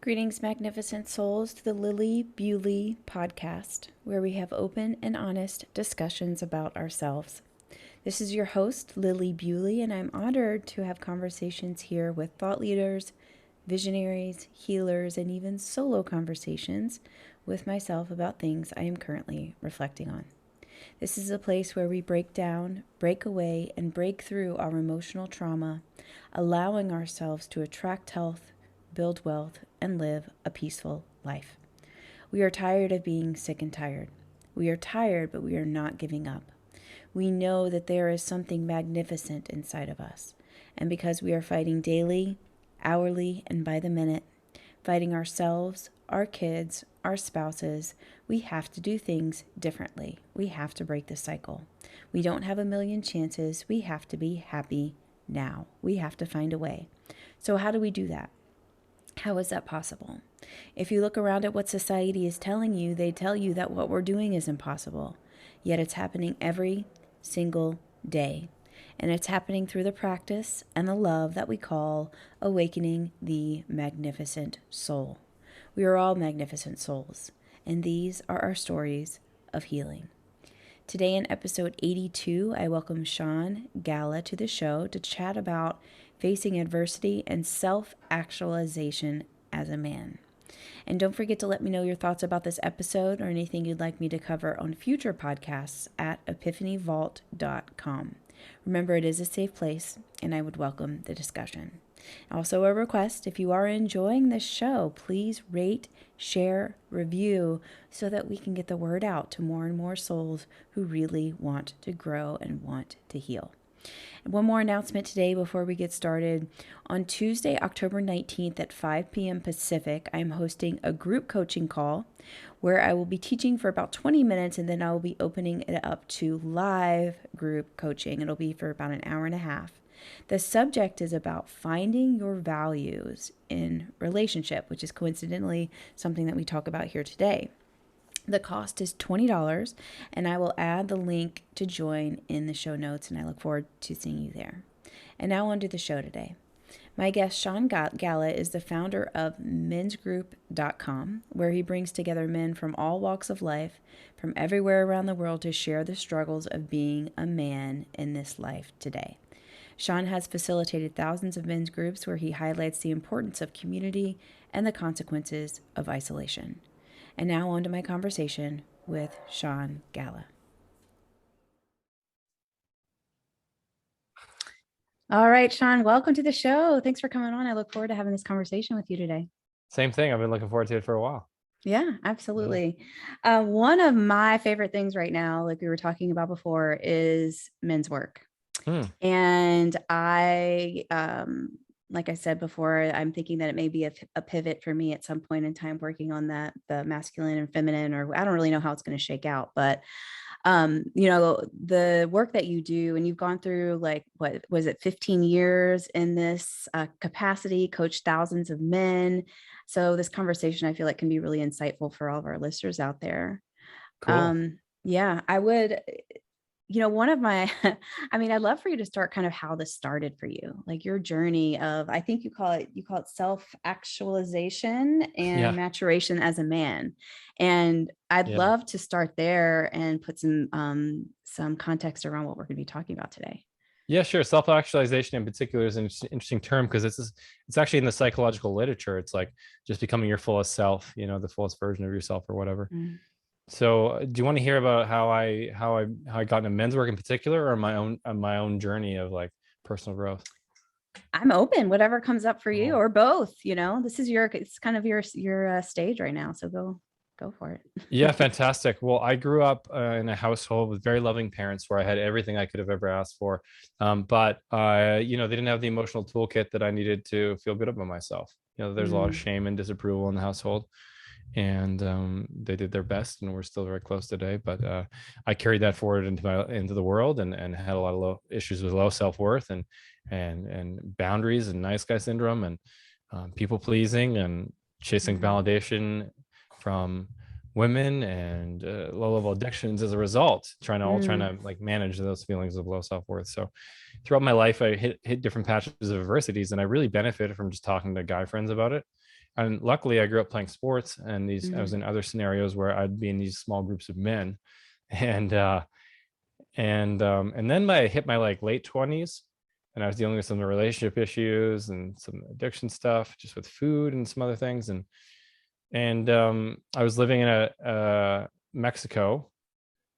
Greetings, magnificent souls, to the Lily Bewley podcast, where we have open and honest discussions about ourselves. This is your host, Lily Bewley, and I'm honored to have conversations here with thought leaders, visionaries, healers, and even solo conversations with myself about things I am currently reflecting on. This is a place where we break down, break away, and break through our emotional trauma, allowing ourselves to attract health, build wealth, and live a peaceful life. We are tired of being sick and tired. We are tired, but we are not giving up. We know that there is something magnificent inside of us. And because we are fighting daily, hourly, and by the minute, fighting ourselves, our kids, our spouses, we have to do things differently. We have to break the cycle. We don't have a million chances. We have to be happy now. We have to find a way. So how do we do that? How is that possible? If you look around at what society is telling you, they tell you that what we're doing is impossible. Yet it's happening every single day. And it's happening through the practice and the love that we call awakening the magnificent soul. We are all magnificent souls, and these are our stories of healing. Today in episode 82, I welcome Sean Galla to the show to chat about facing adversity and self-actualization as a man. And don't forget to let me know your thoughts about this episode or anything you'd like me to cover on future podcasts at epiphanyvault.com. Remember, it is a safe place, and I would welcome the discussion. Also, a request, if you are enjoying this show, please rate, share, review, so that we can get the word out to more and more souls who really want to grow and want to heal. And one more announcement today before we get started. On Tuesday, October 19th at 5 p.m. Pacific, I'm hosting a group coaching call where I will be teaching for about 20 minutes, and then I will be opening it up to live group coaching. It'll be for about an hour and a half. The subject is about finding your values in relationship, which is coincidentally something that we talk about here today. The cost is $20, and I will add the link to join in the show notes, and I look forward to seeing you there. And now on to the show today. My guest, Sean Galla, is the founder of mensgroup.com, where he brings together men from all walks of life, from everywhere around the world, to share the struggles of being a man in this life today. Sean has facilitated thousands of men's groups where he highlights the importance of community and the consequences of isolation. And now on to my conversation with Sean Galla. All right, Sean, welcome to the show. Thanks for coming on. I look forward to having this conversation with you today. Same thing. I've been looking forward to it for a while. Yeah, absolutely. One of my favorite things right now, like we were talking about before, is men's work. And I, like I said before, I'm thinking that it may be a pivot for me at some point in time, working on that, the masculine and feminine, or I don't really know how it's going to shake out, but the work that you do, and you've gone through, like, what was it, 15 years in this capacity, coached thousands of men. So this conversation, I feel like, can be really insightful for all of our listeners out there. Cool. Yeah, I would, one of my, I'd love for you to start kind of how this started for you, like your journey of, I think you call it self-actualization and maturation as a man. And I'd love to start there and put some context around what we're going to be talking about today. Yeah, sure. Self-actualization in particular is an interesting term because it's actually in the psychological literature. It's like just becoming your fullest self, the fullest version of yourself or whatever. So do you want to hear about how I got into men's work in particular, or my own journey of like personal growth? I'm open, whatever comes up for you, or both. This is it's kind of your stage right now. So go for it. Yeah, fantastic. Well, I grew up in a household with very loving parents where I had everything I could have ever asked for. But they didn't have the emotional toolkit that I needed to feel good about myself. There's a lot of shame and disapproval in the household. And they did their best, and we're still very close today. But I carried that forward into the world, and had a lot of issues with low self-worth and boundaries and nice guy syndrome and people pleasing and chasing validation from women and low-level addictions as a result, trying to like manage those feelings of low self-worth. So throughout my life, I hit different patches of adversities, and I really benefited from just talking to guy friends about it. And luckily I grew up playing sports, and I Mm-hmm. was in other scenarios where I'd be in these small groups of men. And and then I hit my like late 20s, and I was dealing with some relationship issues and some addiction stuff just with food and some other things. And I was living in a Mexico,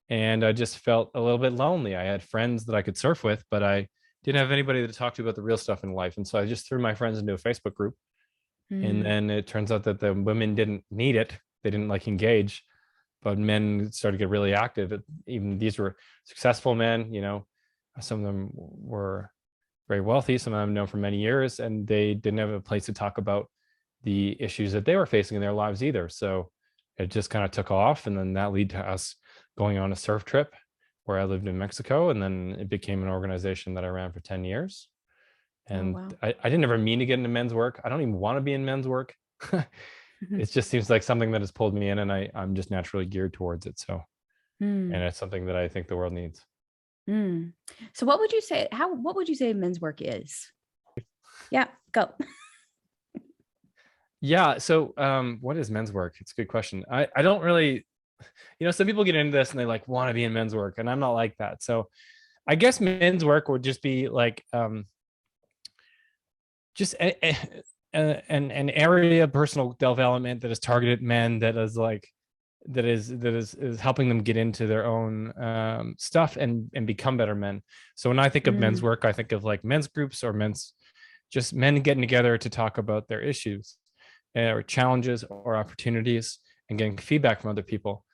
and I just felt a little bit lonely. I had friends that I could surf with, but I didn't have anybody to talk to about the real stuff in life. And so I just threw my friends into a Facebook group, and Mm. then it turns out that the women didn't need it. They didn't like engage, but men started to get really active. Even these were successful men, some of them were very wealthy, some of them known for many years, and they didn't have a place to talk about the issues that they were facing in their lives either. So it just kind of took off, and then that led to us going on a surf trip where I lived in Mexico, and then it became an organization that I ran for 10 years. Oh, And wow. I didn't ever mean to get into men's work. I don't even want to be in men's work. It just seems like something that has pulled me in, and I'm just naturally geared towards it. So, and Mm. it's something that I think the world needs. Mm. So what would you say men's work is? Yeah, go. Yeah. So, what is men's work? It's a good question. I don't really, some people get into this and they like want to be in men's work, and I'm not like that. So I guess men's work would just be like, just an area of personal development that is targeted at men, that is like, that is helping them get into their own stuff and become better men. So when I think of men's Mm. work, I think of like men's groups, or just men getting together to talk about their issues, or challenges or opportunities, and getting feedback from other people.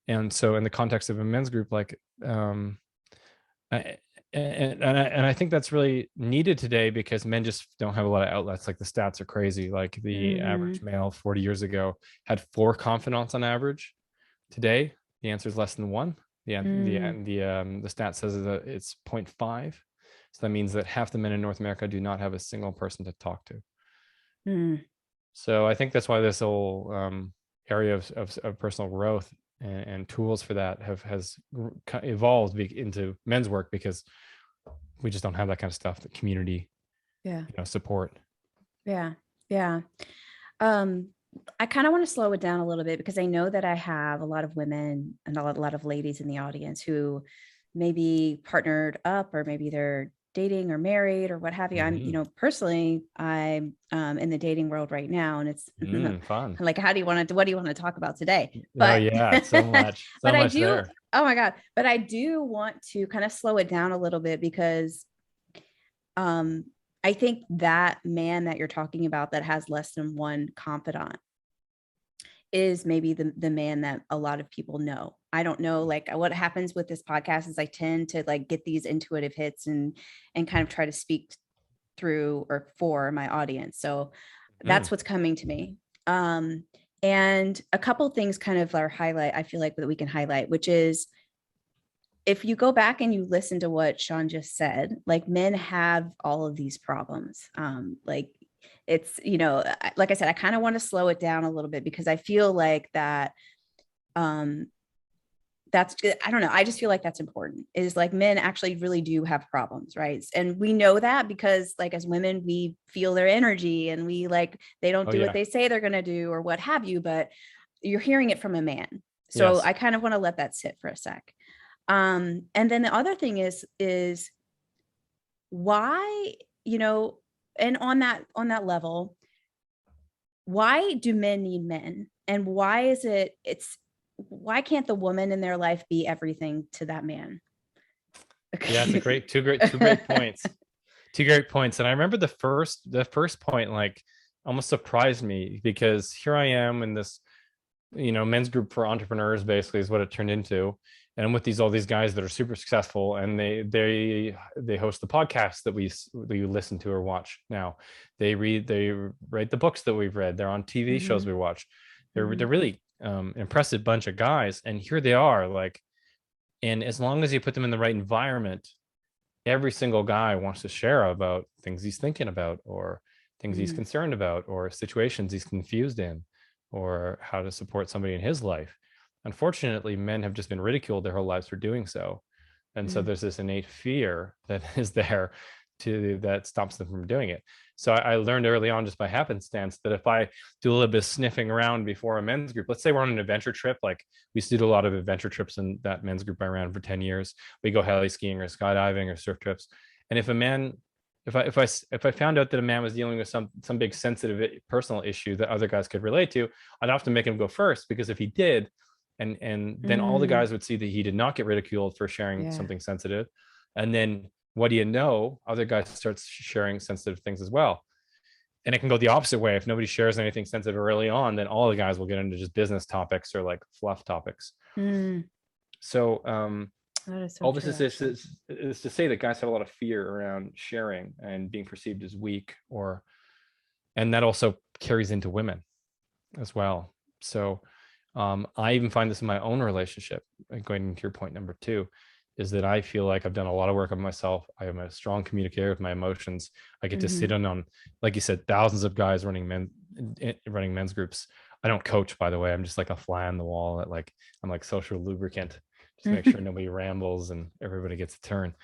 And so in the context of a men's group, like, I, and I think that's really needed today, because men just don't have a lot of outlets. Like, the stats are crazy. Like, the average Mm. male 40 years ago had 4 confidants on average. Today, the answer is less than 1. Mm. The stat says that it's 0.5. So that means that half the men in North America do not have a single person to talk to. Mm. So I think that's why this whole area of personal growth and tools for that has evolved into men's work, because we just don't have that kind of stuff, the community, Yeah. support. Yeah. Yeah. Um, I kind of want to slow it down a little bit because I know that I have a lot of women and a lot of ladies in the audience who maybe partnered up, or maybe they're dating or married or what have you. I'm, Hmm. personally, I'm in the dating world right now, and it's Fun. like, what do you want to talk about today? Oh But, yeah, so much, but so I much do, there. oh my God, but I do want to kind of slow it down a little bit because um, I think that man that you're talking about that has less than one confidant is maybe the man that a lot of people know. I don't know, like, what happens with this podcast is I tend to like get these intuitive hits and kind of try to speak through or for my audience. So Mm. that's what's coming to me. Um, and a couple things kind of are highlight, I feel like, that we can highlight, which is, if you go back and you listen to what Sean just said, like, men have all of these problems. Like, it's, like I said, I kind of want to slow it down a little bit because I feel like that, um, that's, I don't know. I just feel like that's important, is like, men actually really do have problems. Right. And we know that because, like, as women, we feel their energy and we like, they don't Oh do what yeah. they say they're going to do or what have you, but you're hearing it from a man. So Yes. I kind of want to let that sit for a sec. And then the other thing is why, you know, and on that level, why do men need men? And why is why can't the woman in their life be everything to that man? Yeah, it's a great two great points. Two great points. And I remember the first point, like, almost surprised me, because here I am in this, men's group for entrepreneurs, basically, is what it turned into. And I'm with all these guys that are super successful, and they host the podcasts that we listen to or watch now. They write the books that we've read. They're on TV shows Hmm. we watch. They're Hmm. really impressive bunch of guys, and here they are, like, and as long as you put them in the right environment, every single guy wants to share about things he's thinking about, or things he's Hmm. concerned about, or situations he's confused in, or how to support somebody in his life. Unfortunately, men have just been ridiculed their whole lives for doing so. And so Hmm. there's this innate fear that is there that stops them from doing it. So I learned early on, just by happenstance, that if I do a little bit of sniffing around before a men's group, let's say we're on an adventure trip, like we used to do a lot of adventure trips in that men's group I ran for 10 years. We go heli skiing or skydiving or surf trips. And if a man, if I found out that a man was dealing with some big sensitive personal issue that other guys could relate to, I'd often make him go first, because if he did, and then all the guys would see that he did not get ridiculed for sharing something sensitive. And then what do you know? Other guys start sharing sensitive things as well. And it can go the opposite way. If nobody shares anything sensitive early on, then all the guys will get into just business topics or like fluff topics. So that is so all true, this is to say that guys have a lot of fear around sharing and being perceived as weak, and that also carries into women as well. So I even find this in my own relationship, going into your point number 2, is that I feel like I've done a lot of work on myself. I am a strong communicator with my emotions. I get to sit on, like you said, thousands of guys running men's groups. I don't coach, by the way. I'm just like a fly on the wall. I'm like social lubricant, just make sure nobody rambles and everybody gets a turn.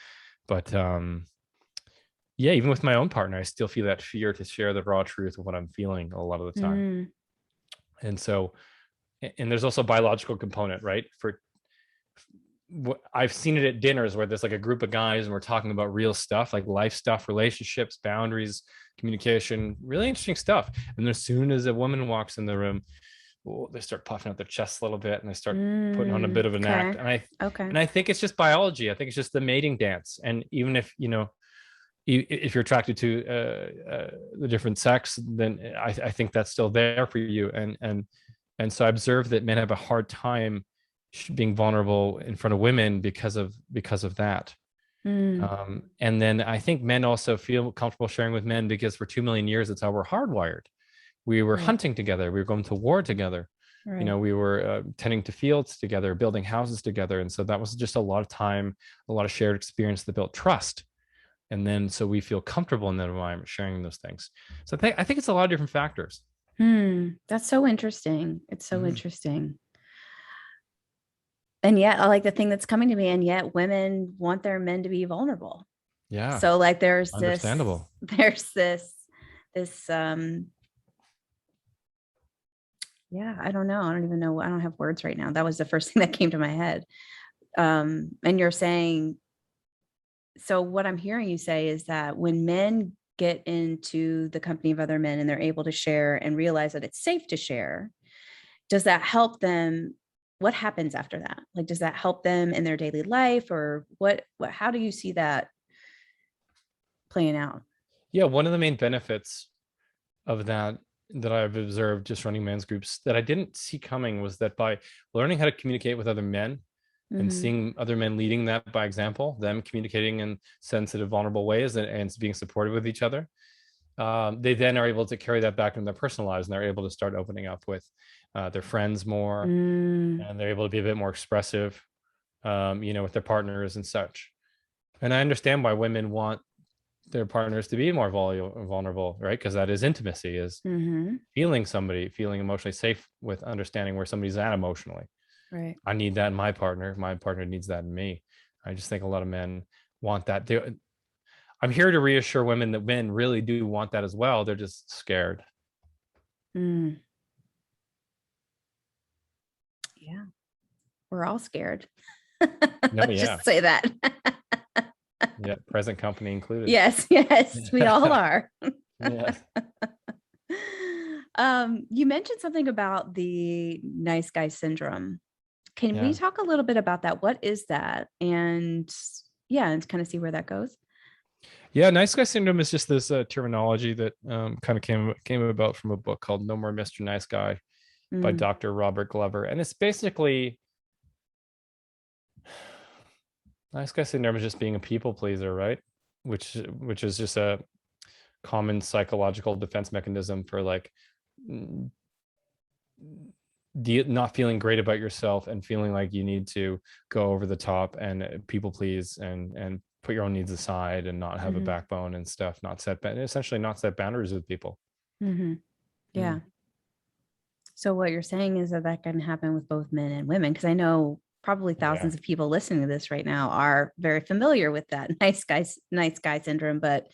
But yeah, even with my own partner, I still feel that fear to share the raw truth of what I'm feeling a lot of the time. And so, and there's also a biological component, right? I've seen it at dinners where there's like a group of guys and we're talking about real stuff, like life stuff, relationships, boundaries, communication, really interesting stuff. And as soon as a woman walks in the room, they start puffing out their chests a little bit and they start putting on a bit of an act. And I think it's just biology. I think it's just the mating dance. And even if, if you're attracted to the different sex, then I think that's still there for you. And so I observe that men have a hard time being vulnerable in front of women because of that. And then I think men also feel comfortable sharing with men because for 2 million years, it's how we're hardwired. We were hunting together. We were going to war together. We were tending to fields together, building houses together. And so that was just a lot of time, a lot of shared experience that built trust. And then so we feel comfortable in that environment sharing those things. So I think it's a lot of different factors. That's so interesting. It's so interesting. And yet, I like the thing that's coming to me, and yet women want their men to be vulnerable. Yeah. So like there's understandable. this yeah, I don't know. I don't even know. I don't have words right now. That was the first thing that came to my head. And you're saying, so what I'm hearing you say is that when men get into the company of other men and they're able to share and realize that it's safe to share, does that help them? What happens after that? Like, does that help them in their daily life, or how do you see that playing out? Yeah. One of the main benefits of that I've observed just running men's groups that I didn't see coming was that by learning how to communicate with other men and seeing other men leading that by example, them communicating in sensitive, vulnerable ways and being supportive with each other, they then are able to carry that back into their personal lives, and they're able to start opening up with their friends more, and they're able to be a bit more expressive, with their partners and such. And I understand why women want their partners to be more vulnerable, right? Because that is intimacy, is feeling emotionally safe with understanding where somebody's at emotionally. Right. I need that in my partner. My partner needs that in me. I just think a lot of men want that. I'm here to reassure women that men really do want that as well. They're just scared. Yeah. We're all scared. Let's just say that. Yeah, present company included. Yes, we all are. Yes. You mentioned something about the nice guy syndrome. Can we talk a little bit about that? What is that? And and kind of see where that goes. Yeah, nice guy syndrome is just this terminology that kind of came about from a book called No More Mr. Nice Guy by Dr. Robert Glover. And it's basically, nice guy syndrome is just being a people pleaser, right? Which is just a common psychological defense mechanism for like not feeling great about yourself and feeling like you need to go over the top and people please and put your own needs aside and not have a backbone and stuff, essentially not set boundaries with people. Yeah. So what you're saying is that can happen with both men and women, because I know probably Yeah. thousands of people listening to this right now are very familiar with that nice guy syndrome, but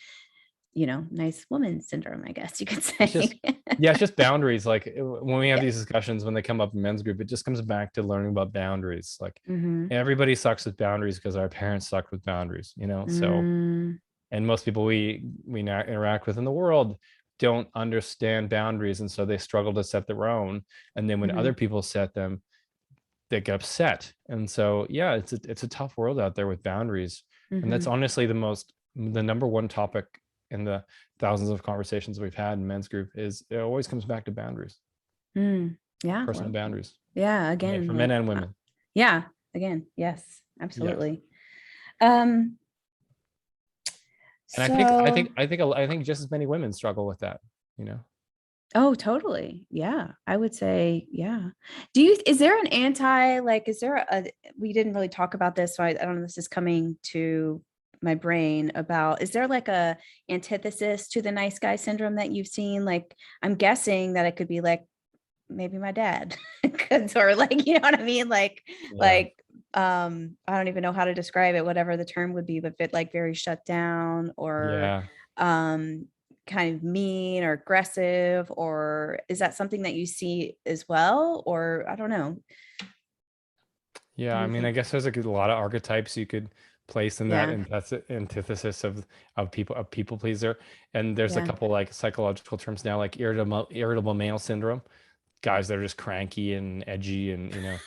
nice woman syndrome, I guess you could It's just, say. yeah, it's just boundaries. Like when we have Yeah. these discussions, when they come up in men's group, it just comes back to learning about boundaries. Like Mm-hmm. everybody sucks with boundaries because our parents sucked with boundaries, So, Mm, and most people we now interact with in the world don't understand boundaries, and so they struggle to set their own. And then when mm-hmm. other people set them, they get upset. And so, yeah, it's a tough world out there with boundaries. And Mm-hmm. that's honestly the number one topic in the thousands of conversations we've had in men's group is it always comes back to boundaries, Yeah. personal Well, boundaries, yeah. Again, for men like, and women. yeah. Again, yes, Yeah. absolutely. Um, And I think I think so I think I think just as many women struggle with that, you know. Oh, totally. Yeah. I would say, yeah. Is there an like, is there we didn't really talk about this, so I don't know, this is coming to my brain about, is there like a antithesis to the nice guy syndrome that you've seen? Like, I'm guessing that it could be like maybe my dad, or like, you know what I mean? Yeah. Like, I don't even know how to describe it, whatever the term would be, but like very shut down or, Yeah. um, kind of mean or aggressive, or is that something that you see as well? Or I don't know. Yeah, What do I you mean, I think? guess there's a lot of archetypes you could place in that Yeah. antithesis of people pleaser. And there's a Yeah. couple like psychological terms now, like irritable male syndrome, guys that are just cranky and edgy, and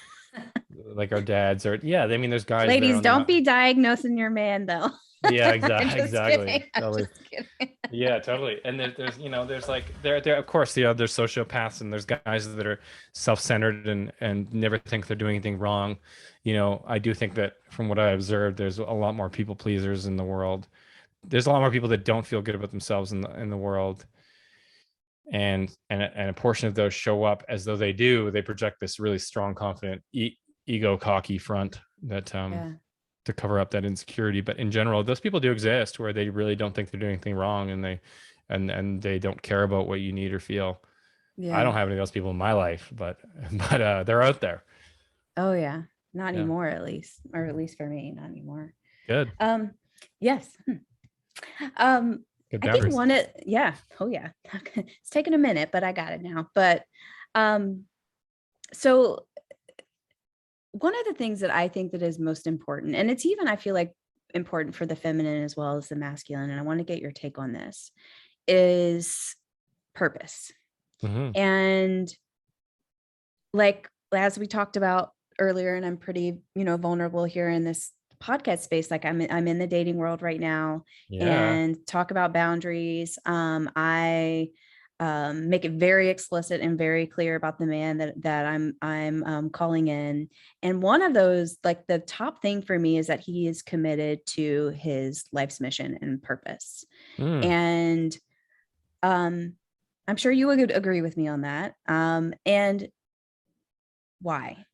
like our dads. Or yeah, I mean, there's guys that are Ladies, on the don't be diagnosing your man though. yeah, I'm just exactly, kidding. I'm totally. just kidding. Yeah, totally. And there's like there of course, there's sociopaths, and there's guys that are self-centered and never think they're doing anything wrong. I do think that from what I observed, there's a lot more people pleasers in the world. There's a lot more people that don't feel good about themselves in the world. And a portion of those show up as though they do. They project this really strong, confident, ego cocky front that Yeah. to cover up that insecurity. But in general, those people do exist where they really don't think they're doing anything wrong, and they don't care about what you need or feel. I Yeah. don't have any of those people in my life, but but they're out there. Oh yeah. Not Yeah, anymore, at least, or at least for me, not anymore. good, Um, yes. Um, good I think boundaries. yeah. Oh yeah. It's taken a minute, but I got it now. But um, so one of the things that I think that is most important, and it's even, I feel like, important for the feminine as well as the masculine, and I want to get your take on this, is purpose. Hmm. And like, as we talked about earlier, and I'm pretty, vulnerable here in this podcast space, like I'm in the dating world right now Yeah. and talk about boundaries. I make it very explicit and very clear about the man that I'm calling in. And one of those, like the top thing for me, is that he is committed to his life's mission and purpose. Mm. And um, I'm sure you would agree with me on that. And why?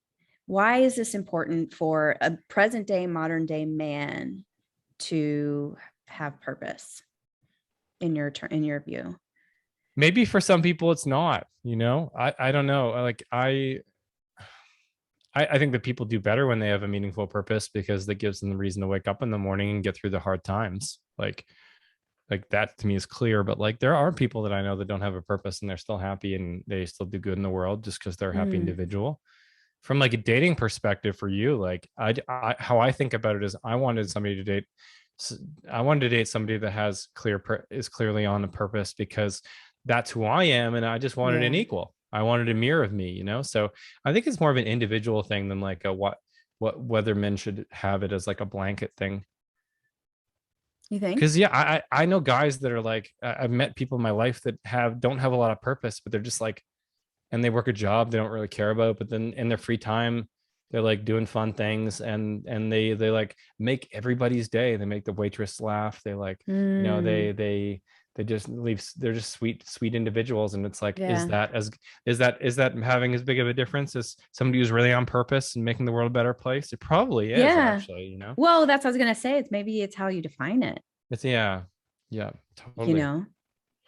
Why is this important for a present day, modern day man to have purpose in your view? Maybe for some people it's not. I don't know. Like I think that people do better when they have a meaningful purpose because that gives them the reason to wake up in the morning and get through the hard times. Like that to me is clear. But like there are people that I know that don't have a purpose and they're still happy and they still do good in the world just because they're a happy Mm, individual. From like a dating perspective for you, like how I think about it is I wanted to date somebody that is clearly on a purpose because that's who I am, and I just wanted an yeah. equal. I wanted a mirror of me. So I think it's more of an individual thing than like a whether men should have it as like a blanket thing. You think? Because yeah, I know guys that are like I've met people in my life that don't have a lot of purpose, but they're just like, and they work a job they don't really care about, but then in their free time they're like doing fun things, and they like make everybody's day. They make the waitress laugh. They like, Mm, they just leave. They're just sweet individuals. And it's like, yeah. is that having as big of a difference as somebody who's really on purpose and making the world a better place? It probably is, Yeah. actually. Well, that's what I was gonna say. It's how you define it, It's yeah, yeah, you totally. know,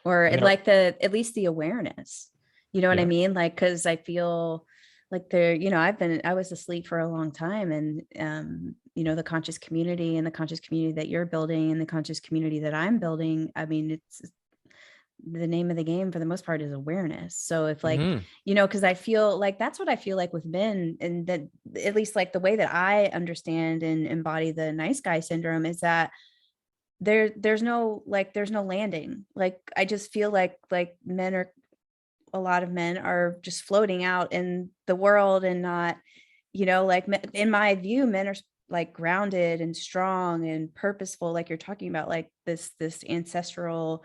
or I mean, like the at least the awareness. You know what I yeah. mean? Like, because I feel like there, I was asleep for a long time, and the conscious community and the conscious community that you're building and the conscious community that I'm building, I mean, it's the name of the game for the most part is awareness. So if like, Hmm. because I feel like that's what I feel like with men, and that at least like the way that I understand and embody the nice guy syndrome is that there's no landing. Like I just feel like a lot of men are just floating out in the world and not, like in my view, men are like grounded and strong and purposeful, like you're talking about, like this ancestral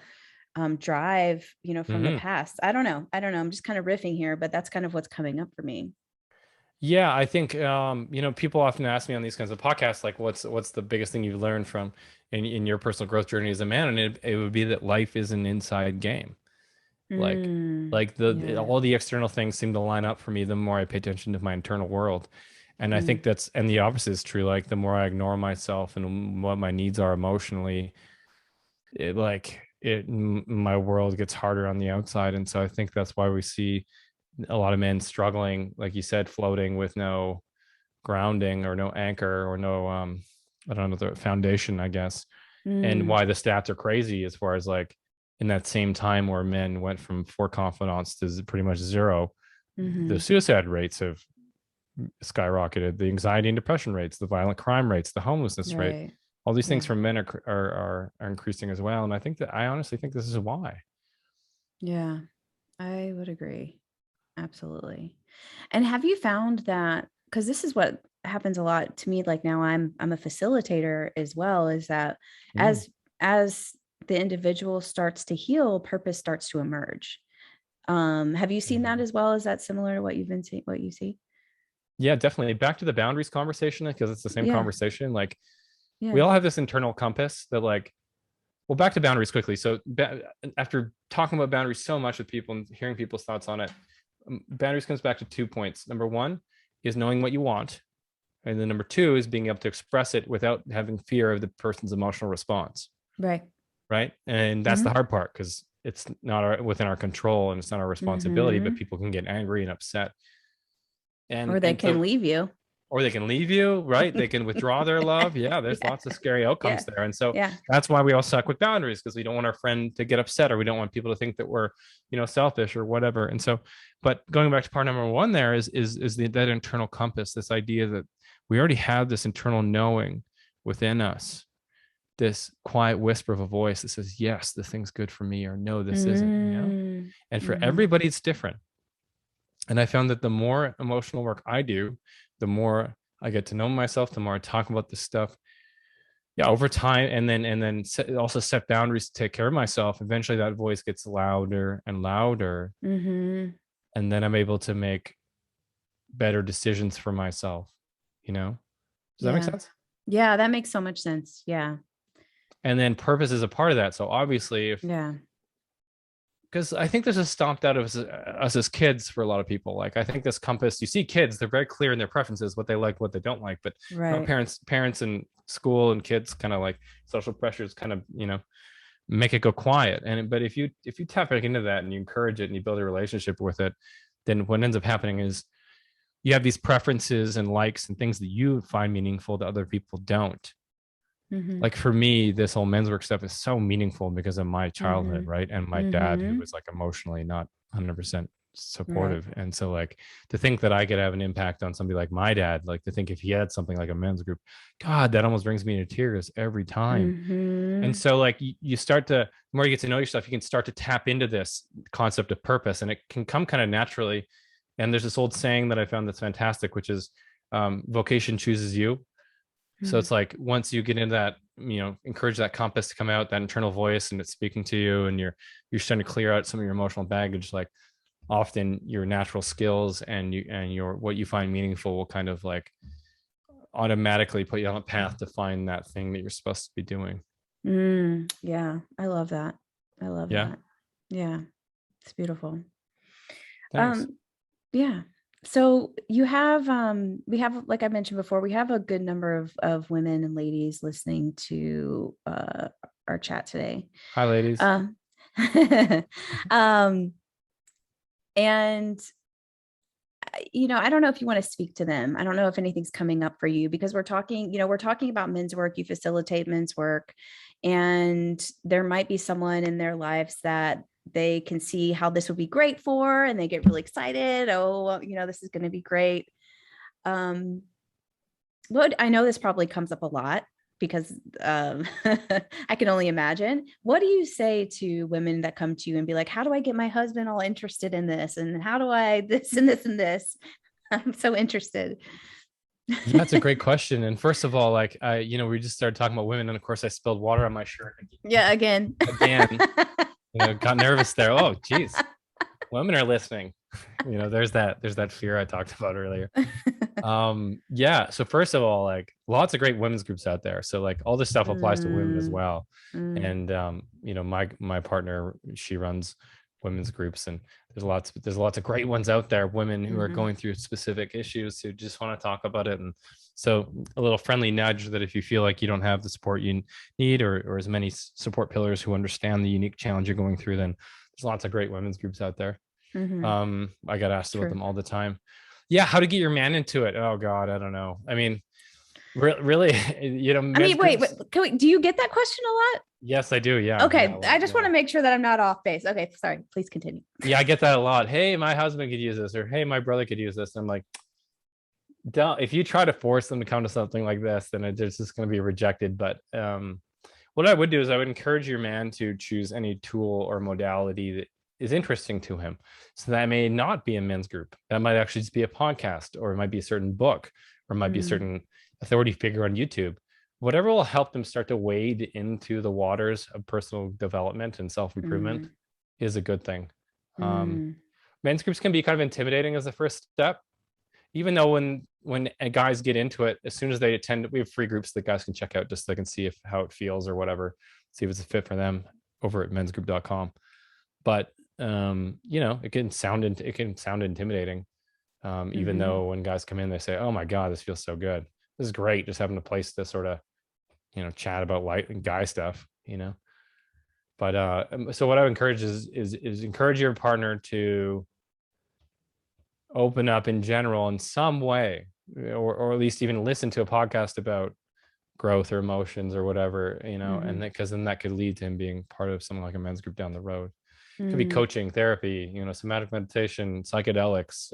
drive, from the Hmm. past. I don't know. I'm just kind of riffing here, but that's kind of what's coming up for me. Yeah, I think people often ask me on these kinds of podcasts, like, what's the biggest thing you've learned from in your personal growth journey as a man? And it would be that life is an inside game. Like the Yeah. all the external things seem to line up for me the more I pay attention to my internal world. And I think Mm, and the opposite is true. Like the more I ignore myself and what my needs are emotionally, my world gets harder on the outside. And so I think that's why we see a lot of men struggling, like you said, floating with no grounding or no anchor or no I don't know, the foundation, I guess. And mm, why the stats are crazy as far as like in that same time where men went from 4 confidants to pretty much zero, the mm-hmm. suicide rates have skyrocketed, the anxiety and depression rates, the violent crime rates, the homelessness rate, Right. all these things Yeah. for men are increasing as well. And I honestly think this is why. Yeah. I would agree. Absolutely. And have you found that, because this is what happens a lot to me, like now I'm a facilitator as well, is that Mm, as the individual starts to heal, purpose starts to emerge. Have you seen that mhm. as well? Is that similar to what you've been seeing, what you see? Yeah, definitely. Back to the boundaries conversation, because it's the same Yeah. conversation. Like we Yeah. all have this internal compass that like, well, back to boundaries quickly. So after talking about boundaries so much with people and hearing people's thoughts on it, boundaries comes back to 2 points. Number one is knowing what you want. And then number two is being able to express it without having fear of the person's emotional response. Right. Right. And that's the Mm-hmm. hard part because it's not within our control and it's not our responsibility, but Mm-hmm. people can get angry and upset. Or they And can so leave you. or they can leave you, right? They can withdraw their love. Yeah, there's Yeah. lots of scary outcomes Yeah. there. And so Yeah. that's why we all suck with boundaries because we don't want our friend to get upset or we don't want people to think that we're, selfish or whatever. And so, but going back to part number one there is that internal compass, this idea that we already have this internal knowing within us, this quiet whisper of a voice that says, yes, this thing's good for me, or no, this isn't. Mm. And for Mm-hmm. everybody, it's different. And I found that the more emotional work I do, the more I get to know myself, the more I talk about this stuff. Yeah, over time, also set boundaries to take care of myself. Eventually, that voice gets louder and louder, Mm-hmm. and then I'm able to make better decisions for myself. You know, does that make Yeah. sense? Yeah, that makes so much sense. Yeah. And then purpose is a part of that. So obviously, if Yeah. because I think this is stomped out of us as kids for a lot of people. Like I think this compass, you see kids, they're very clear in their preferences, what they like, what they don't like. But Right. parents and school and kids kind of like social pressures kind of, make it go quiet. And but if you tap back into that and you encourage it and you build a relationship with it, then what ends up happening is you have these preferences and likes and things that you find meaningful that other people don't. Mm-hmm. Like for me, this whole men's work stuff is so meaningful because of my childhood, Mm-hmm. right? And my dad, who Mm-hmm. was like emotionally not 100% Right. supportive. And so, like, to think that I could have an impact on somebody like my dad, like to think if he had something like a men's group, God, that almost brings me to tears every time. And Mm-hmm. so, like, you start to, the more you get to know yourself, you can start to tap into this concept of purpose, and it can come kind of naturally. And there's this old saying that I found that's fantastic, which is vocation chooses you. So Mm-hmm. it's like once you get into that, encourage that compass to come out, that internal voice, and it's speaking to you, and you're starting to clear out some of your emotional baggage. Like often your natural skills and your what you find meaningful will kind of like automatically put you on a path to find that thing that you're supposed to be doing. Yeah. I love that. I love Yeah. that. Yeah. It's beautiful. Thanks. Um, yeah. So we have, like I mentioned before, we have a good number of women and ladies listening to our chat today. Hi, ladies. Um, um, and I don't know if you want to speak to them. I don't know if anything's coming up for you because we're talking about men's work. You facilitate men's work, and there might be someone in their lives that they can see how this would be great for, and they get really excited. Oh, well, this is going to be great. Um, what I know this probably comes up a lot because I can only imagine. What do you say to women that come to you and be like, how do I get my husband all interested in this? And how do I this and this and this? I'm so interested. Yeah, that's a great question. And first of all, like we just started talking about women, and of course I spilled water on my shirt Yeah, again. again. Got nervous there. Oh, geez, women are listening. There's that fear I talked about earlier. Yeah. So first of all, like lots of great women's groups out there. So like all this stuff applies to women as Mm, well. mm, And my partner, she runs women's groups, and there's lots of great ones out there, women who are mhm, going through specific issues who just want to talk about it. And so a little friendly nudge that if you feel like you don't have the support you need, or as many support pillars who understand the unique challenge you're going through, then there's lots of great women's groups out there. mhm. I got asked about True. them all the time. Yeah, how to get your man into it? Oh God, I don't know. I mean, really, I men's mean, wait, groups. do you get that question a lot? Yes, I do. Yeah, yeah, Okay, I just want yeah, to make sure that I'm not off base. Okay, sorry. Please continue. yeah. I get that a lot. Hey, my husband could use this, or hey, my brother could use this. And I'm like, don't. If you try to force them to come to something like this, then it's just going to be rejected. But what I would do is I would encourage your man to choose any tool or modality that is interesting to him. So that may not be a men's group. That might actually just be a podcast, or it might be a certain book, or it might be a Mm, certain authority figure on YouTube. Whatever will help them start to wade into the waters of personal development and self-improvement mm, is a good thing. Um, mm, Men's groups can be kind of intimidating as a first step, even though when guys get into it, as soon as they attend, we have free groups that guys can check out just so they can see how it feels or whatever, see if it's a fit for them over at mensgroup.com. But it can sound intimidating. Even mhm, though when guys come in, they say, "Oh my God, this feels so good. This is great. Just having a place to sort of chat about light and guy stuff." But so what I would encourage is encourage your partner to open up in general in some way, or at least even listen to a podcast about growth or emotions or whatever, and mhm, because then that could lead to him being part of something like a men's group down the road. It could be mm, coaching, therapy, somatic meditation, psychedelics.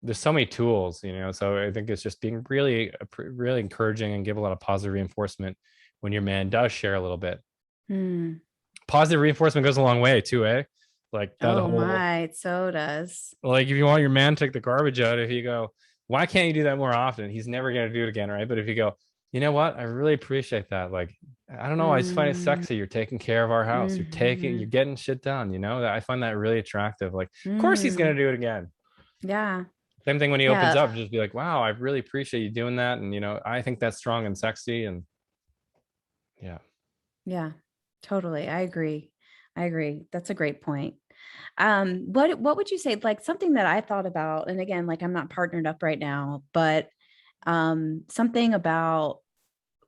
There's so many tools, so I think it's just being really, really encouraging and give a lot of positive reinforcement when your man does share a little bit. mm. Positive reinforcement goes a long way too, eh? Like that Oh whole, my, it so does. like if you want your man to take the garbage out, if you go, why can't you do that more often? He's never going to do it again, right? But if you go, you know what, I really appreciate that. Like, I don't know, I just find it Mm, sexy. You're taking care of our house. You're mhm, getting shit done. I find that really attractive. Like, of course he's going mm. to do it again. Yeah, Same thing when he opens yeah, up, just be like, wow, I really appreciate you doing that. And I think that's strong and sexy. And yeah. yeah, totally. I agree. I agree. That's a great point. What would you say, like something that I thought about, and again, like I'm not partnered up right now, but something about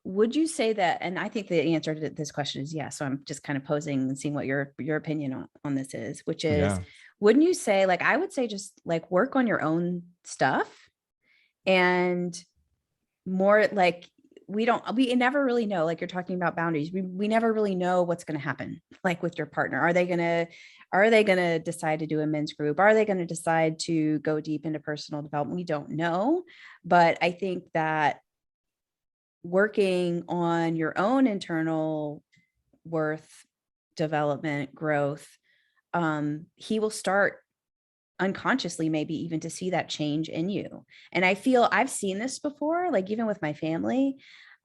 would you say that, and I think the answer to this question is yes. So I'm just kind of posing and seeing what your opinion on this is, which is, Yeah. wouldn't you say, like, I would say just like work on your own stuff and more like we never really know, like you're talking about boundaries. We never really know what's going to happen, like with your partner. Are they going to decide to do a men's group? Are they going to decide to go deep into personal development? We don't know. But I think that working on your own internal worth, development, growth, he will start unconsciously maybe even to see that change in you. And I feel I've seen this before, like even with my family,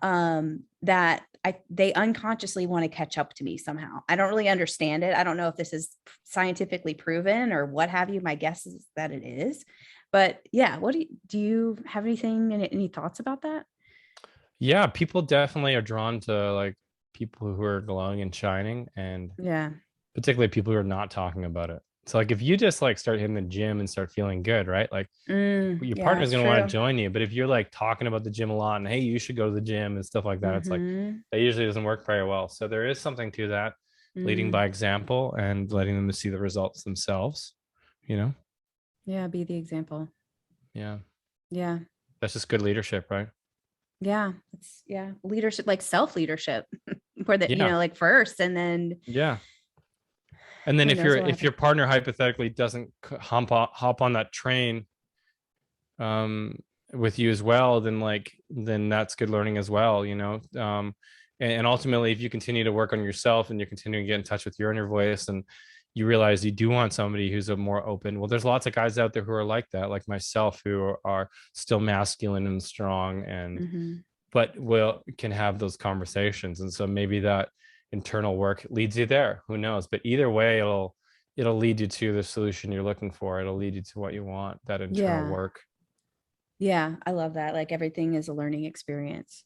that they unconsciously want to catch up to me somehow. I don't really understand it. I don't know if this is scientifically proven or what have you. My guess is that it is. But yeah, what do you have anything, any thoughts about that? Yeah. People definitely are drawn to like people who are glowing and shining, and Yeah. particularly people who are not talking about it. So like if you just like start hitting the gym and start feeling good, right? Like your Yeah, partner's it's gonna want to true. join you. But if you're like talking about the gym a lot and hey, you should go to the gym and stuff like that, it's like Mm-hmm. that usually doesn't work very well. So there is something to that, leading Mm, by example and letting them see the results themselves, you know? Yeah. Be the example. Yeah. Yeah. That's just good leadership, right? Yeah. It's, yeah. Leadership, like self leadership, where that, Yeah. like first, and then Yeah. And then who if knows your what will if happen. your partner hypothetically doesn't hop on that train um with you as well, then then that's good learning as well, and ultimately if you continue to work on yourself and you continue to get in touch with your inner voice and you realize you do want somebody who's a more open, well, there's lots of guys out there who are like that, like myself, who are still masculine and strong, and Mm-hmm. but will can have those conversations. And so maybe that internal work leads you there, who knows, but either way it'll lead you to the solution you're looking for. It'll lead you to what you want, that internal Yeah. work. Yeah. I love that. Like everything is a learning experience.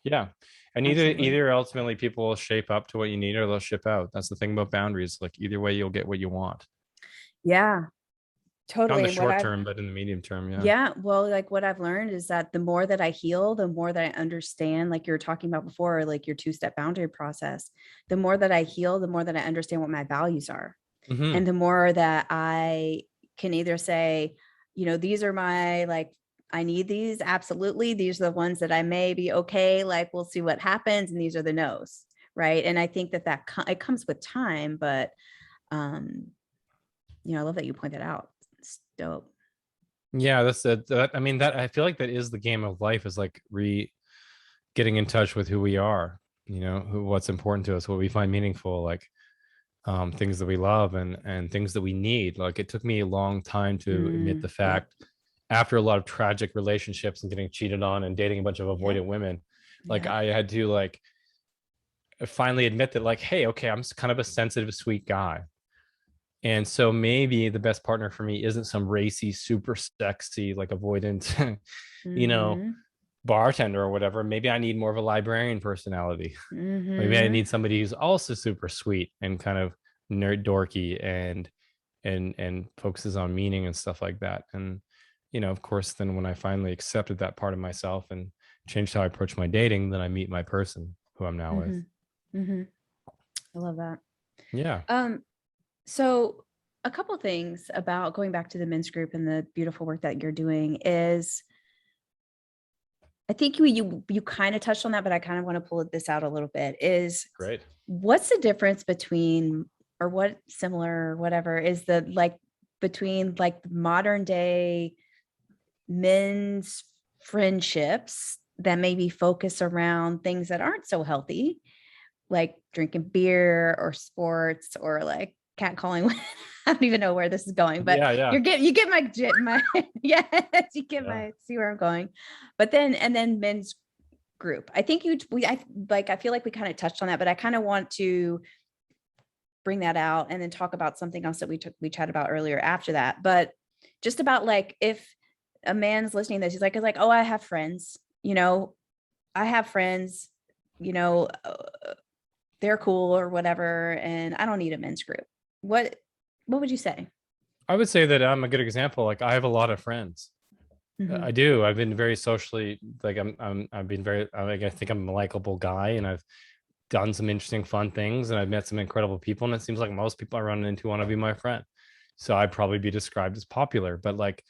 Yeah. And Absolutely. either ultimately people will shape up to what you need or they'll ship out. That's the thing about boundaries. Like either way you'll get what you want. Yeah. Not in Totally. the And what short I've, term, but in the medium term. Yeah. yeah, well, like what I've learned is that the more that I heal, the more that I understand, like you were talking about before, like your two-step boundary process, the more that I heal, the more that I understand what my values are. Mm-hmm. And the more that I can either say, these are my, like, I need these. Absolutely. These are the ones that I may be okay. Like, we'll see what happens. And these are the no's. Right. And I think that it comes with time, but, um, I love that you point that out. It's dope. Yeah, that's it. I mean, that I feel like that is the game of life, is like getting in touch with who we are, what's important to us, what we find meaningful, like things that we love and things that we need. Like it took me a long time to admit the Yep. fact, after a lot of tragic relationships and getting cheated on and dating a bunch of Yep. avoidant women, like Yep. I had to like finally admit that, like, hey, okay, I'm kind of a sensitive, sweet guy. And so maybe the best partner for me isn't some racy, super sexy, like avoidant, you know, Mm-hmm. bartender or whatever. Maybe I need more of a librarian personality. Maybe I Mm-hmm. need somebody who's also super sweet and kind of nerd dorky and focuses on meaning and stuff like that. And of course, then when I finally accepted that part of myself and changed how I approach my dating, then I meet my person who I'm now with. Mm-hmm. Mm-hmm. I love that. Yeah, Um, so a couple things about going back to the men's group and the beautiful work that you're doing is, I think you kind of touched on that, but I kind of want to pull this out a little bit, is great. what's the difference between, or what similar, whatever is the, like, between like modern day men's friendships that maybe focus around things that aren't so healthy, like drinking beer or sports or like catcalling. I don't even know where this is going, but Yeah, yeah. you get my yes, you get Yeah. my see where I'm going. But then, and then men's group. I think I feel like we kind of touched on that, but I kind of want to bring that out and then talk about something else that we chatted about earlier after that. But just about, like, if a man's listening to this, he's like, oh, I have friends, I have friends, you know, uh, they're cool or whatever, and I don't need a men's group. What what would you say? I would say that I'm a good example. Like I have a lot of friends. I Mhm. do. I've been very socially, like I've been very, like, I think I'm a likable guy, and I've done some interesting, fun things, and I've met some incredible people. And it seems like most people I run into want to be my friend. So I'd probably be described as popular, but like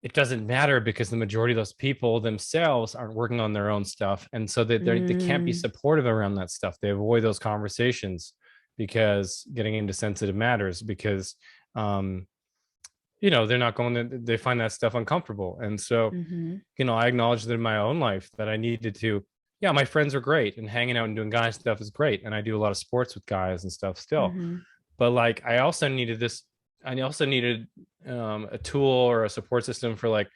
it doesn't matter because the majority of those people themselves aren't working on their own stuff. And so they can't be Mm, supportive around that stuff. They avoid those conversations because getting into sensitive matters, because, um, they're not going to, they find that stuff uncomfortable. And so, mhm, I acknowledged that in my own life that I needed to, yeah, my friends are great and hanging out and doing guy stuff is great. And I do a lot of sports with guys and stuff still. mhm, But like, I also needed a tool or a support system for like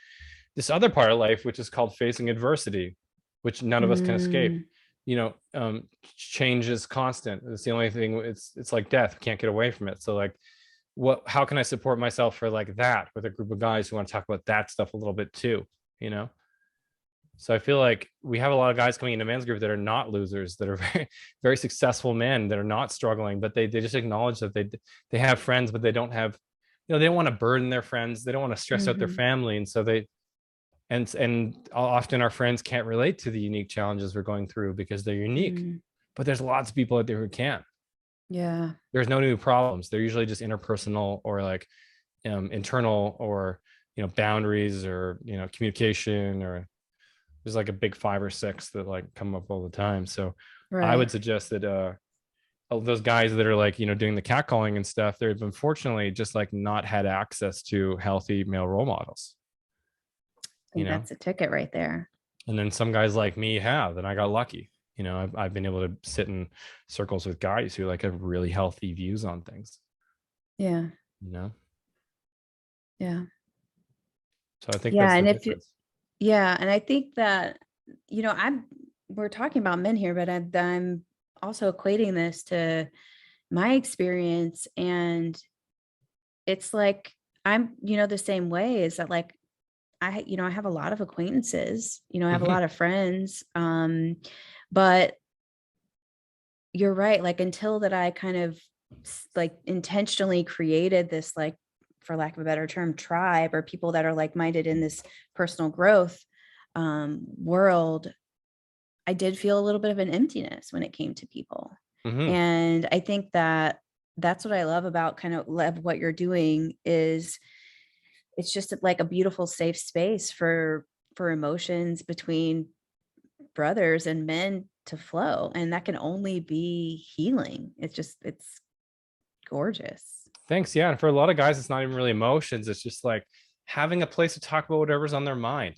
this other part of life, which is called facing adversity, which none of us can escape. mm, Change is constant. It's the only thing. It's like death. We can't get away from it. So like, how can I support myself for like that with a group of guys who want to talk about that stuff a little bit too? You know. So I feel like we have a lot of guys coming into men's group that are not losers, that are very, very successful men that are not struggling, but they just acknowledge that they have friends, but they don't have, they don't want to burden their friends. They don't want to stress out their mhm, family. And so and often our friends can't relate to the unique challenges we're going through because they're unique. mm. But there's lots of people out there who can. Yeah. There's no new problems. They're usually just interpersonal or like internal or boundaries or communication, or there's like a big 5 or 6 that like come up all the time. So I Right. would suggest that those guys that are like doing the catcalling and stuff, they've unfortunately just like not had access to healthy male role models, I you think know that's a ticket right there. and then some guys like me have, and I got lucky. I've been able to sit in circles with guys who like have really healthy views on things. Yeah. you know Yeah. so I think Yeah. that's the And if you, difference. yeah. And I think that, we're talking about men here, but I'm also equating this to my experience. And it's like, the same way is that like, I have a lot of acquaintances, I have a Hmm. lot of friends. But you're right. Like until that I kind of like intentionally created this, like, for lack of a better term, tribe or people that are like-minded in this personal growth world, I did feel a little bit of an emptiness when it came to people. Hmm. And I think that that's what I love about kind of love what you're doing is it's just like a beautiful safe space for emotions between brothers and men to flow, and that can only be healing. It's gorgeous. Thanks. Yeah, and for a lot of guys it's not even really emotions, it's just like having a place to talk about whatever's on their mind.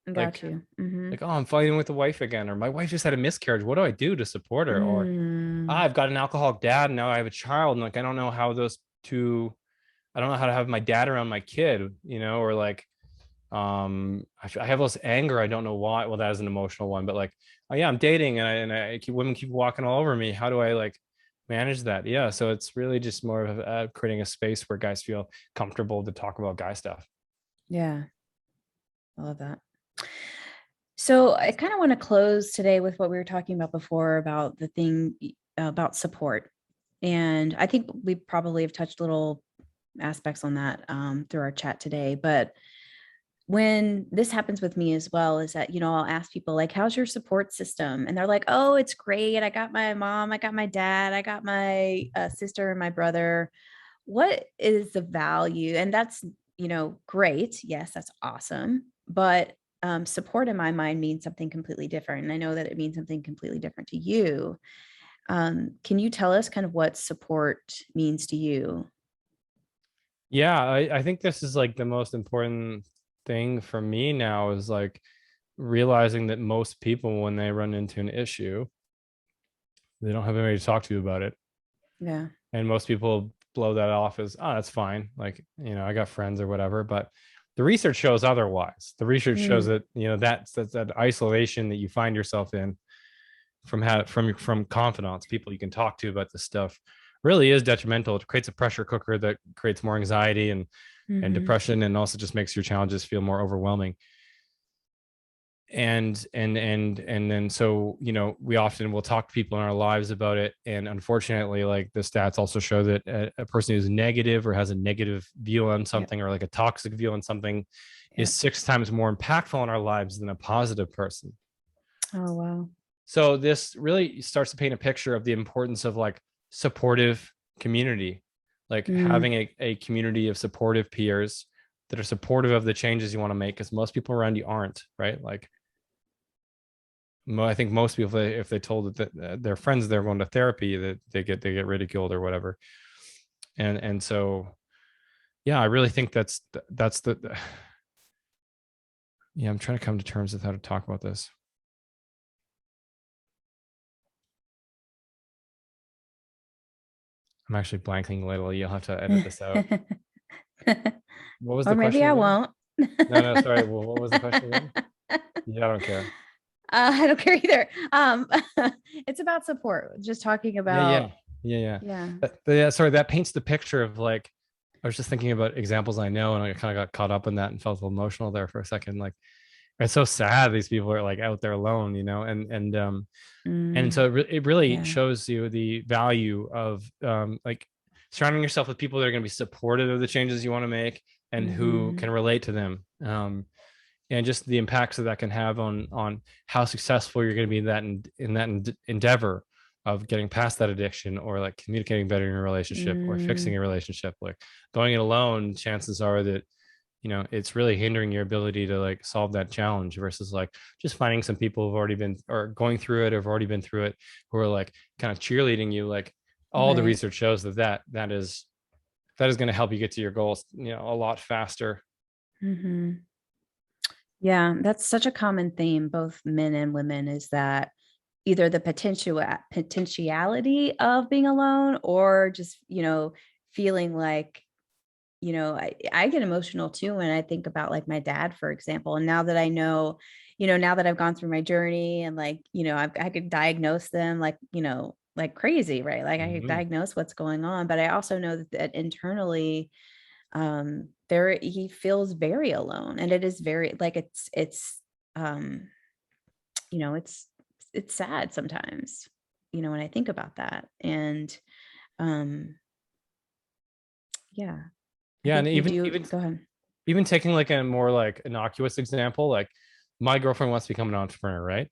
Got like you. Mm-hmm. oh, I'm fighting with the wife again, or my wife just had a miscarriage, what do I do to support her? Or Mm, I've got an alcoholic dad and now I have a child, and like I don't know how to have my dad around my kid, or like I have this anger, I don't know why. Well, that is an emotional one, but like, oh yeah, I'm dating, and women keep walking all over me, how do I like manage that? Yeah, so it's really just more of creating a space where guys feel comfortable to talk about guy stuff. yeah, I love that. So I kind of want to close today with what we were talking about before about the thing about support. And I think we probably have touched little aspects on that through our chat today. But when this happens with me as well, is that, I'll ask people like, how's your support system? And they're like, oh, it's great. I got my mom, I got my dad, I got my sister and my brother. What is the value? And that's, great. Yes, that's awesome. But support in my mind means something completely different. And I know that it means something completely different to you. Can you tell us kind of what support means to you? Yeah, I think this is like the most important thing for me now, is like realizing that most people, when they run into an issue, they don't have anybody to talk to about it. Yeah. And most people blow that off as, oh, that's fine, like I got friends or whatever. But the research shows otherwise. The research shows Mm, that that's that isolation that you find yourself in from confidants, people you can talk to about this stuff, really is detrimental. It creates a pressure cooker that creates more anxiety and hmm. depression, and also just makes your challenges feel more overwhelming. And then, so we often will talk to people in our lives about it, and unfortunately, like, the stats also show that a person who's negative or has a negative view on Yep. something, or like a toxic view on something, is Yep. 6 times more impactful in our lives than a positive person. Oh, wow. So this really starts to paint a picture of the importance of like supportive community, like Mm, having a community of supportive peers that are supportive of the changes you want to make, because most people around you aren't, right? Like, I think most people, if they told that their friends they're going to therapy, that they get ridiculed or whatever. And so, yeah, I really think that's the yeah, I'm trying to come to terms with how to talk about this. I'm actually blanking lately. You'll have to edit this out. What was or the maybe question I again? won't. No, no, sorry. Well, what was the question again? Yeah, I don't care. I don't care either. It's about support. Just talking Yeah, about, yeah, yeah, yeah. yeah. Yeah, sorry. That paints the picture of like, I was just thinking about examples I know, and I kind of got caught up in that and felt a little emotional there for a second. Like, it's so sad these people are like out there alone, and so Mm, it really yeah. shows you the value of like surrounding yourself with people that are going to be supportive of the changes you want to make, and who Hmm. can relate to them. And just the impacts that can have on how successful you're going to be in that endeavor. of getting past that addiction, or like communicating better in a relationship, or fixing Mm, a relationship. Like going it alone, chances are that it's really hindering your ability to like solve that challenge, versus like just finding some people who've already been or going through it or have already been through it, who are like kind of cheerleading you. Like all the right. research shows that is going to help you get to your goals, a lot faster. Hmm. Yeah, that's such a common theme, both men and women, is that either the potentiality of being alone, or just, feeling like, I get emotional too when I think about like my dad, for example. And now that I know, now that I've gone through my journey, and like, I could diagnose them like, like crazy, right? Like I could Mhm. diagnose what's going on, but I also know that internally, there he feels very alone, and it is very like um you know it's it's sad sometimes, when I think about that. And um yeah, I Yeah, and think we even do. even Go ahead. even taking like a more like innocuous example, like my girlfriend wants to become an entrepreneur, right?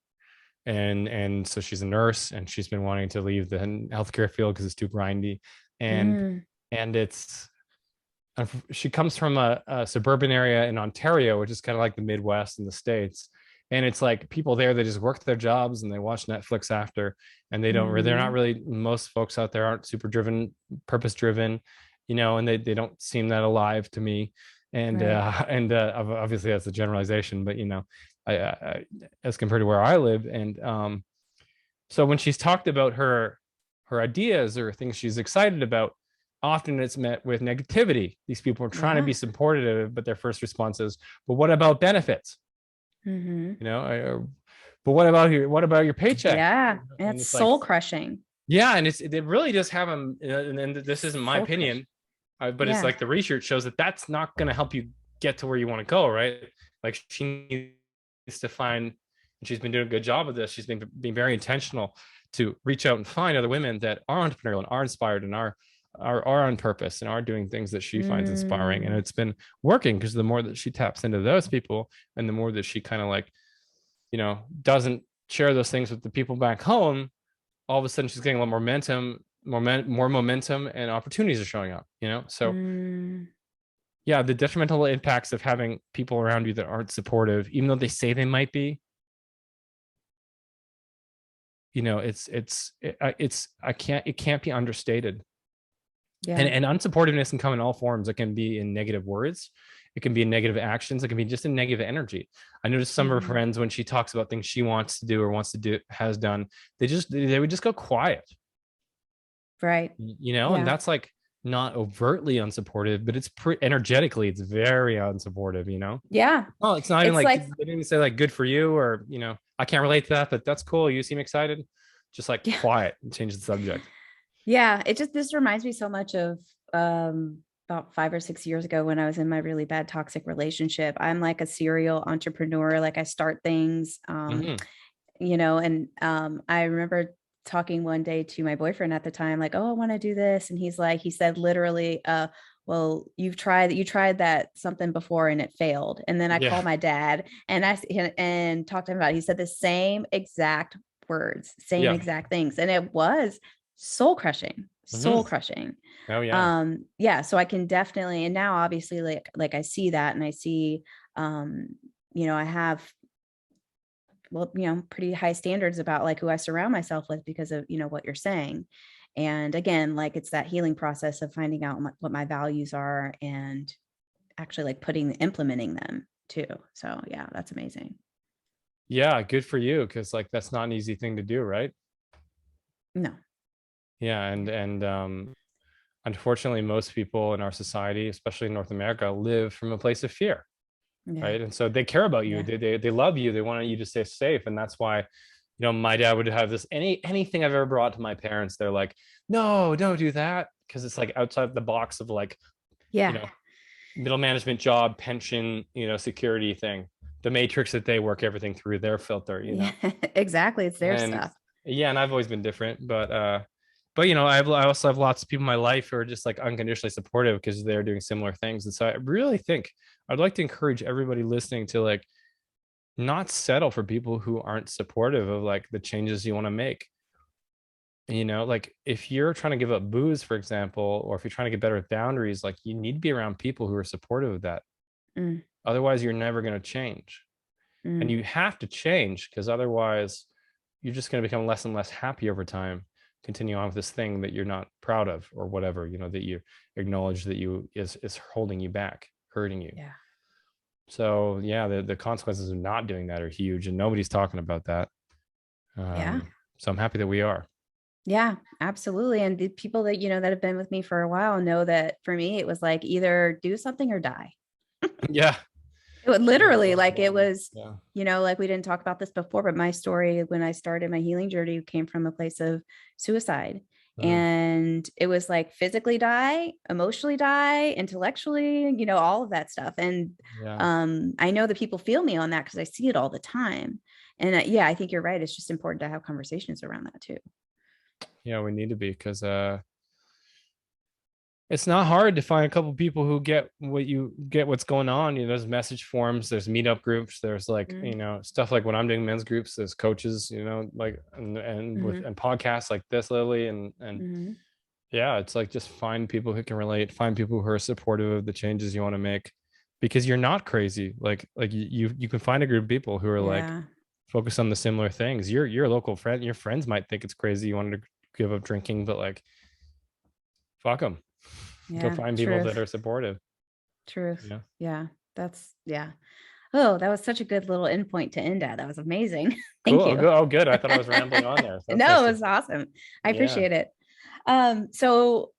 And so she's a nurse, and she's been wanting to leave the healthcare field because it's too grindy, and Mm, and it's she comes from a suburban area in Ontario, which is kind of like the Midwest in the States. And it's like people there, they just work their jobs and they watch Netflix after, and they're not mhm, really, most folks out there aren't super driven, purpose driven, and they don't seem that alive to me. And right. obviously that's a generalization, but as compared to where I live, and so when she's talked about her ideas or things she's excited about, often it's met with negativity. These people are trying to be Yeah. supportive, but their first response is, "But what about benefits? Hmm. You know, but what about your paycheck?" Yeah, and And it's it's like, soul crushing. yeah, and it really does have them. And this isn't my Soul crushing. opinion, but it's Yeah. like the research shows that that's not going to help you get to where you want to go, right? Like she needs to find, and she's been doing a good job of this. She's been being very intentional to reach out and find other women that are entrepreneurial and are inspired and are on purpose and are doing things that she finds inspiring. And Mm, it's been working, because the more that she taps into those people, and the more that she kind of like, doesn't share those things with the people back home, all of a sudden she's getting a lot more momentum, more momentum, and opportunities are showing up. So mm, yeah, the detrimental impacts of having people around you that aren't supportive, even though they say they might be, it's I can't it can't be understated. and yeah. and unsupportiveness can come in all forms. It can be in negative words, it can be in negative actions, it can be just in negative energy. I noticed some of her Hmm. friends, when she talks about things she wants to do or wants to do, has done, they would just go quiet. Right. And Yeah. that's like not overtly unsupportive, but it's energetically, it's very unsupportive. Yeah. Oh, it's not even It's like, they like, didn't even say like good for you, or I can't relate to that, but that's cool, you seem excited. Just like yeah. quiet and change the subject. Yeah, this reminds me so much of about 5 or 6 years ago when I was in my really bad toxic relationship. I'm like a serial entrepreneur. Like I start things, Hmm. and I remember talking one day to my boyfriend at the time, like, oh, I want to do this. And he said literally, well, you tried that something before and it failed. And then I Yeah. called my dad and and talked to him about it. He said the same exact words, same Yeah. exact things. And it was soul crushing, Hmm. soul crushing. Oh yeah. Yeah, so I can definitely, and now obviously like I see that, and I see, um, I have, well, pretty high standards about like who I surround myself with because of, what you're saying. And again, like it's that healing process of finding out what my values are, and actually like implementing them too. So yeah, that's amazing. Yeah, good for you, because like that's not an easy thing to do, right? No. Yeah, and unfortunately most people in our society, especially in North America, live from a place of fear, Yeah. right? And so they care about you, Yeah. they love you, they want you to stay safe. And that's why, my dad would have this, anything I've ever brought to my parents, they're like, no, don't do that, because it's like outside the box of like, you Yeah. know middle management job, pension, security thing, the matrix that they work everything through their filter. Yeah. Exactly. It's their And stuff. yeah, and I've always been different, but I also have lots of people in my life who are just like unconditionally supportive because they're doing similar things. And so I really think I'd like to encourage everybody listening to like not settle for people who aren't supportive of like the changes you want to make. Like if you're trying to give up booze, for example, or if you're trying to get better with boundaries, like you need to be around people who are supportive of that. Mm, Otherwise, you're never going to change. And mm, you have to change, because otherwise you're just going to become less and less happy over time, continue on with this thing that you're not proud of, or whatever, that you acknowledge that you is holding you back, hurting you. yeah. So yeah, the consequences of not doing that are huge, and nobody's talking about that. Yeah. So I'm happy that we are. Yeah, absolutely. And the people that, that have been with me for a while know that for me, it was like either do something or die. Yeah. It would Yeah, literally well like it done. was, Yeah. like we didn't talk about this before, but my story when I started my healing journey came from a place of suicide. Mm, And it was like physically die, emotionally die, intellectually, all of that stuff. And yeah. I know that people feel me on that because I see it all the time. And yeah, I think you're right. It's just important to have conversations around that too. Yeah, we need to be, because it's not hard to find a couple people who get what's going on. There's message forums, there's meetup groups, there's like, Mm, stuff like when I'm doing men's groups, there's coaches, like, and podcasts like this, Lily, and mm-hmm. yeah, it's like just find people who can relate, find people who are supportive of the changes you want to make, because you're not crazy. Like you can find a group of people who are like Yeah. focused on the similar things. Your local friend, your friends might think it's crazy you wanted to give up drinking, but like, fuck them. Go Yeah. find people that Truth. are supportive. Truth. Yeah. Yeah. That's, yeah. Oh, that was such a good little endpoint to end at. That was amazing. Cool. Thank Oh, you. good. Oh, good. I thought I was rambling on there. So that's No, nice it to was hear. awesome. I Yeah. appreciate it. So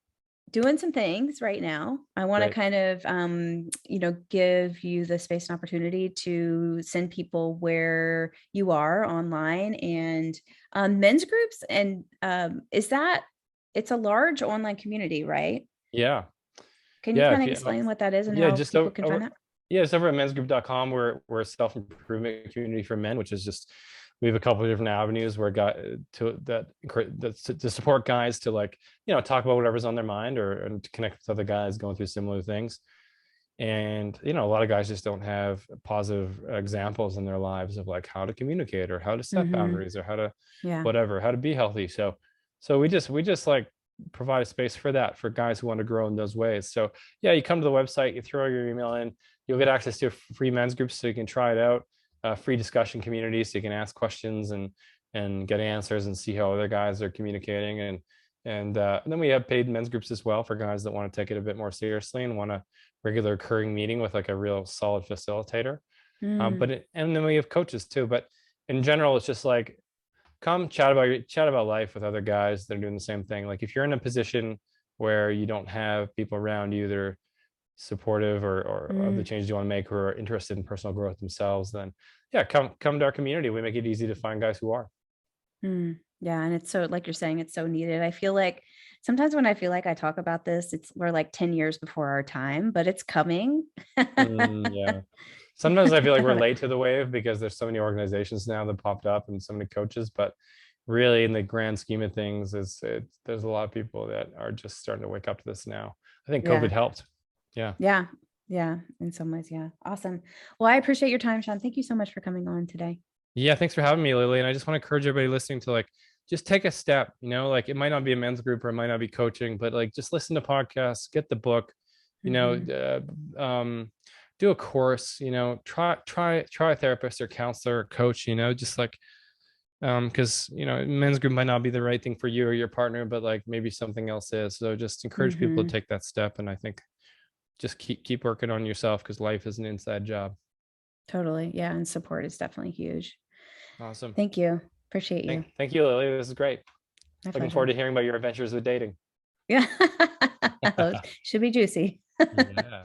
doing some things right now. I want to Great. kind of give you the space and opportunity to send people where you are online and men's groups. And is that it's a large online community, right? Yeah. Can you Yeah. kind If of you, explain what that is and yeah, how just people can find that? yeah, it's over at mensgroup.com. We're a self-improvement community for men, which is just, we have a couple of different avenues where to support guys to, like, talk about whatever's on their mind, or and to connect with other guys going through similar things. And a lot of guys just don't have positive examples in their lives of like how to communicate, or how to set Mm-hmm. boundaries, or how to Yeah. whatever, how to be healthy. So we just like provide a space for that, for guys who want to grow in those ways. So yeah, you come to the website, you throw your email in, you'll get access to a free men's group so you can try it out, free discussion community so you can ask questions and get answers and see how other guys are communicating. And then we have paid men's groups as well for guys that want to take it a bit more seriously and want a regular recurring meeting with like a real solid facilitator. Mm, And then we have coaches too. But in general, it's just like, come chat about life with other guys that are doing the same thing. Like if you're in a position where you don't have people around you that are supportive, or of the mm, changes you want to make, who are interested in personal growth themselves, then yeah, come to our community. We make it easy to find guys who are. mm. Yeah. And it's so, like you're saying, it's so needed. I feel like sometimes when I feel like I talk about this, we're like 10 years before our time, but it's coming. Yeah. Sometimes I feel like we're late to the wave because there's so many organizations now that popped up and so many coaches, but really in the grand scheme of things, there's a lot of people that are just starting to wake up to this now. I think COVID Yeah. helped. Yeah. Yeah. Yeah. In some ways. Yeah. Awesome. Well, I appreciate your time, Sean. Thank you so much for coming on today. Yeah, thanks for having me, Lily. And I just want to encourage everybody listening to, like, just take a step, like it might not be a men's group, or it might not be coaching, but like just listen to podcasts, get the book, you know, Hmm. do a course, try a therapist or counselor or coach, just like, because men's group might not be the right thing for you or your partner, but like maybe something else is. So just encourage people to Hmm. take that step. And I think just keep working on yourself, because life is an inside job. Totally. Yeah. And support is definitely huge. Awesome. Thank you. Appreciate you. Thank you, Lily. This is great. My Looking forward pleasure. to hearing about your adventures with dating. Yeah. Should be juicy. Yeah.